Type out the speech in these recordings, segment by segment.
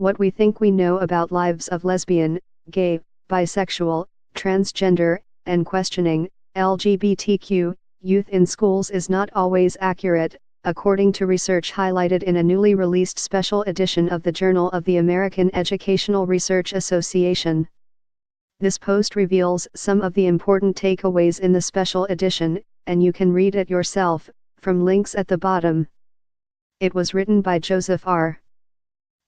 What we think we know about lives of lesbian, gay, bisexual, transgender, and questioning, LGBTQ, youth in schools is not always accurate, according to research highlighted in a newly released special edition of the Journal of the American Educational Research Association. This post reveals some of the important takeaways in the special edition, and you can read it yourself, from links at the bottom. It was written by Joseph R.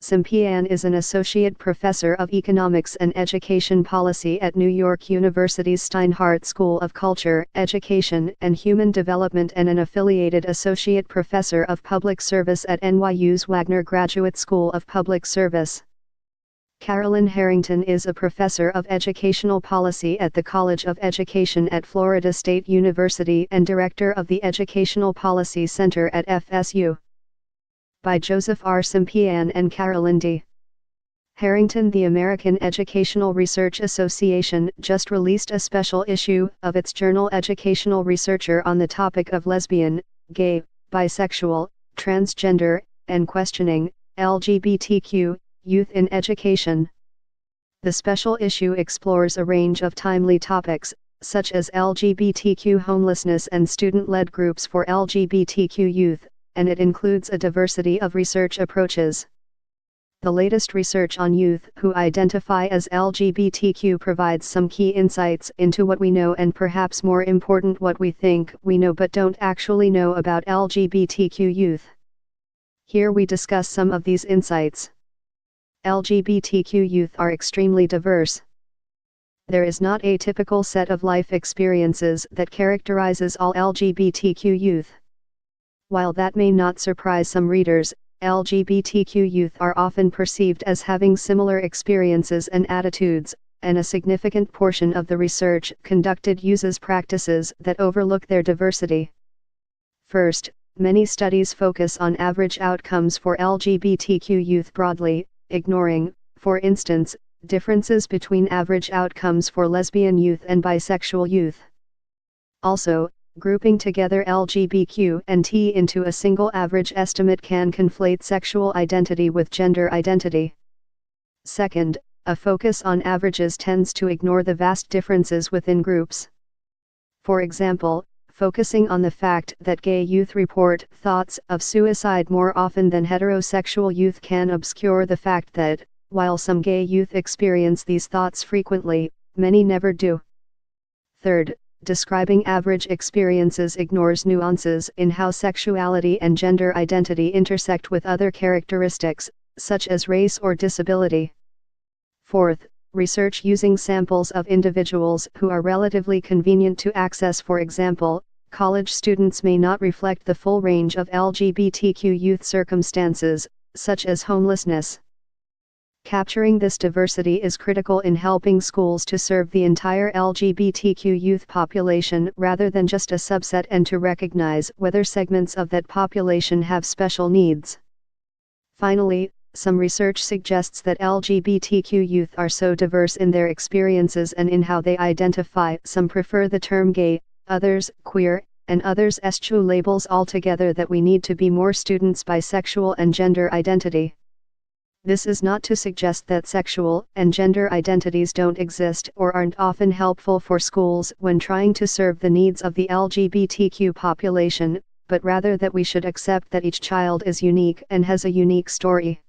Sempian is an associate professor of economics and education policy at New York University's Steinhardt School of Culture, Education, and Human Development and an affiliated associate professor of public service at NYU's Wagner Graduate School of Public Service. Carolyn Harrington is a professor of educational policy at the College of Education at Florida State University and director of the Educational Policy Center at FSU. By Joseph R. Sempian and Carolyn D. Harrington. The American Educational Research Association just released a special issue of its journal Educational Researcher on the topic of lesbian, gay, bisexual, transgender, and questioning, LGBTQ, youth in education. The special issue explores a range of timely topics, such as LGBTQ homelessness and student-led groups for LGBTQ youth, and it includes a diversity of research approaches. The latest research on youth who identify as LGBTQ provides some key insights into what we know and, perhaps more important, what we think we know but don't actually know about LGBTQ youth. Here we discuss some of these insights. LGBTQ youth are extremely diverse. There is not a typical set of life experiences that characterizes all LGBTQ youth. While that may not surprise some readers, LGBTQ youth are often perceived as having similar experiences and attitudes, and a significant portion of the research conducted uses practices that overlook their diversity. First, many studies focus on average outcomes for LGBTQ youth broadly, ignoring, for instance, differences between average outcomes for lesbian youth and bisexual youth. Also, grouping together LGBTQ and T into a single average estimate can conflate sexual identity with gender identity. Second, a focus on averages tends to ignore the vast differences within groups. For example, focusing on the fact that gay youth report thoughts of suicide more often than heterosexual youth can obscure the fact that, while some gay youth experience these thoughts frequently, many never do. Third, describing average experiences ignores nuances in how sexuality and gender identity intersect with other characteristics, such as race or disability. Fourth, research using samples of individuals who are relatively convenient to access, for example, college students, may not reflect the full range of LGBTQ youth circumstances, such as homelessness. Capturing this diversity is critical in helping schools to serve the entire LGBTQ youth population rather than just a subset, and to recognize whether segments of that population have special needs. Finally, some research suggests that LGBTQ youth are so diverse in their experiences and in how they identify. Some prefer the term gay, others queer, and others eschew labels altogether, that we need to be more students bisexual and gender identity. This is not to suggest that sexual and gender identities don't exist or aren't often helpful for schools when trying to serve the needs of the LGBTQ population, but rather that we should accept that each child is unique and has a unique story.